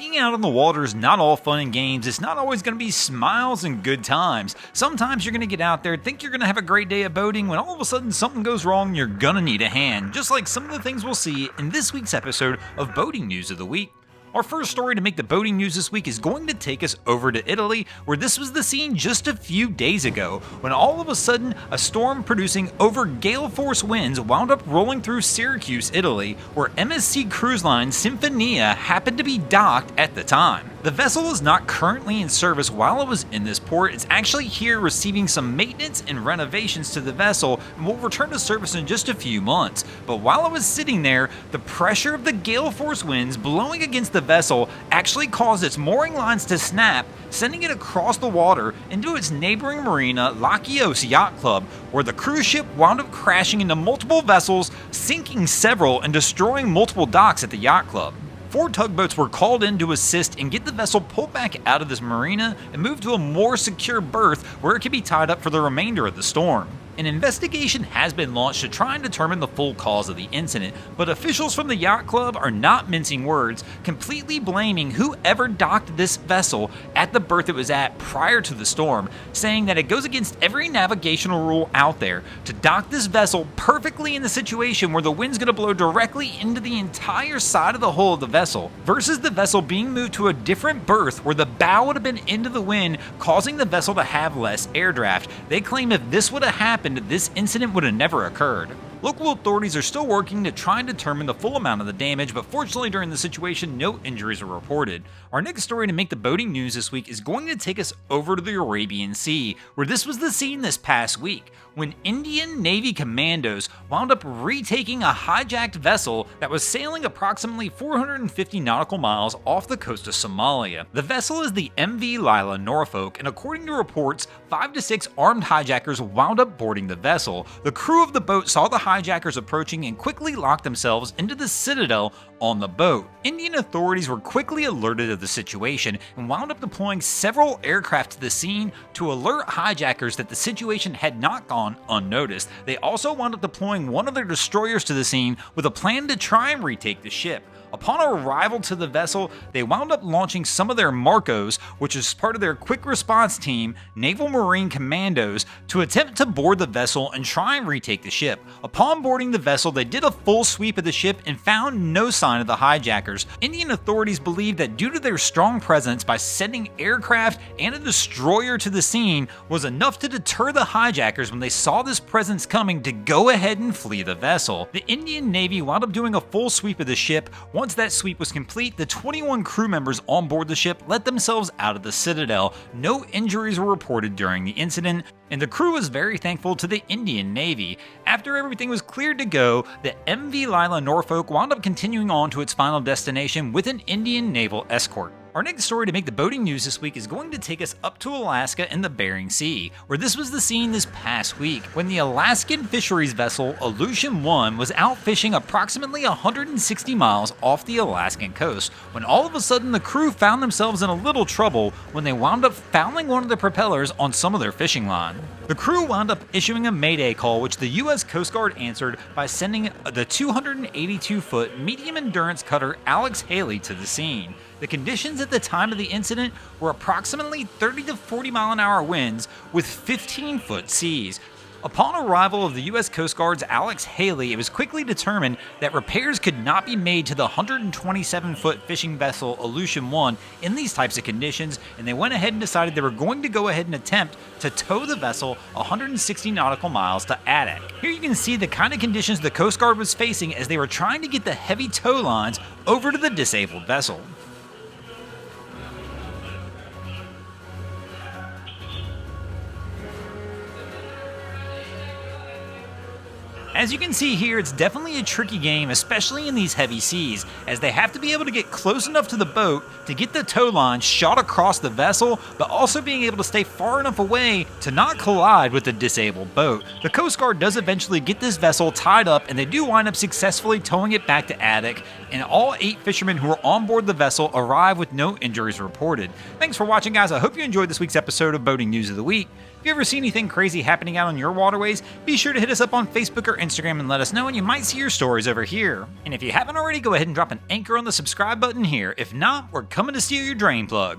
Being out on the water is not all fun and games. It's not always going to be smiles and good times. Sometimes you're going to get out there, think you're going to have a great day of boating, when all of a sudden something goes wrong and you're going to need a hand. Just like some of the things we'll see in this week's episode of Boating News of the Week. Our first story to make the boating news this week is going to take us over to Italy, where this was the scene just a few days ago, when all of a sudden a storm producing over gale force winds wound up rolling through Syracuse, Italy, where MSC Cruise Line Sinfonia happened to be docked at the time. The vessel is not currently in service while it was in this port. It's actually here receiving some maintenance and renovations to the vessel and will return to service in just a few months. But while it was sitting there, the pressure of the gale force winds blowing against the vessel actually caused its mooring lines to snap, sending it across the water into its neighboring marina, Kayaks Yacht Club, where the cruise ship wound up crashing into multiple vessels, sinking several and destroying multiple docks at the yacht club. 4 tugboats were called in to assist and get the vessel pulled back out of this marina and moved to a more secure berth where it could be tied up for the remainder of the storm. An investigation has been launched to try and determine the full cause of the incident, but officials from the yacht club are not mincing words, completely blaming whoever docked this vessel at the berth it was at prior to the storm, saying that it goes against every navigational rule out there to dock this vessel perfectly in the situation where the wind's going to blow directly into the entire side of the hull of the vessel, versus the vessel being moved to a different berth where the bow would have been into the wind, causing the vessel to have less air draft. They claim if this would have happened, this incident would have never occurred. Local authorities are still working to try and determine the full amount of the damage, but fortunately during the situation, no injuries were reported. Our next story to make the boating news this week is going to take us over to the Arabian Sea, where this was the scene this past week, when Indian Navy commandos wound up retaking a hijacked vessel that was sailing approximately 450 nautical miles off the coast of Somalia. The vessel is the MV Lila Norfolk, and according to reports, 5 to 6 armed hijackers wound up boarding the vessel. The crew of the boat saw the hijackers approaching and quickly locked themselves into the citadel on the boat. Indian authorities were quickly alerted of the situation and wound up deploying several aircraft to the scene to alert hijackers that the situation had not gone unnoticed. They also wound up deploying one of their destroyers to the scene with a plan to try and retake the ship. Upon arrival to the vessel, they wound up launching some of their Marcos, which is part of their quick response team, Naval Marine Commandos, to attempt to board the vessel and try and retake the ship. Upon boarding the vessel, they did a full sweep of the ship and found no sign of the hijackers. Indian authorities believe that due to their strong presence by sending aircraft and a destroyer to the scene was enough to deter the hijackers when they saw this presence coming to go ahead and flee the vessel. The Indian Navy wound up doing a full sweep of the ship. Once that sweep was complete, the 21 crew members on board the ship let themselves out of the citadel. No injuries were reported during the incident, and the crew was very thankful to the Indian Navy. After everything was cleared to go, the MV Lila Norfolk wound up continuing on to its final destination with an Indian naval escort. Our next story to make the boating news this week is going to take us up to Alaska and the Bering Sea, where this was the scene this past week, when the Alaskan fisheries vessel Aleutian 1 was out fishing approximately 160 miles off the Alaskan coast, when all of a sudden the crew found themselves in a little trouble when they wound up fouling one of the propellers on some of their fishing line. The crew wound up issuing a mayday call, which the U.S. Coast Guard answered by sending the 282-foot medium-endurance cutter Alex Haley to the scene. The conditions at the time of the incident were approximately 30 to 40 mile an hour winds with 15-foot seas. Upon arrival of the U.S. Coast Guard's Alex Haley, it was quickly determined that repairs could not be made to the 127-foot fishing vessel Aleutian 1 in these types of conditions, and they went ahead and decided they were going to go ahead and attempt to tow the vessel 160 nautical miles to Adak. Here you can see the kind of conditions the Coast Guard was facing as they were trying to get the heavy tow lines over to the disabled vessel. As you can see here, it's definitely a tricky game, especially in these heavy seas, as they have to be able to get close enough to the boat to get the tow line shot across the vessel, but also being able to stay far enough away to not collide with the disabled boat. The Coast Guard does eventually get this vessel tied up, and they do wind up successfully towing it back to Adak, and all 8 fishermen who were on board the vessel arrived with no injuries reported. Thanks for watching, guys. I hope you enjoyed this week's episode of Boating News of the Week. If you ever see anything crazy happening out on your waterways, be sure to hit us up on Facebook or Instagram and let us know, and you might see your stories over here. And if you haven't already, go ahead and drop an anchor on the subscribe button here. If not, we're coming to steal your drain plug.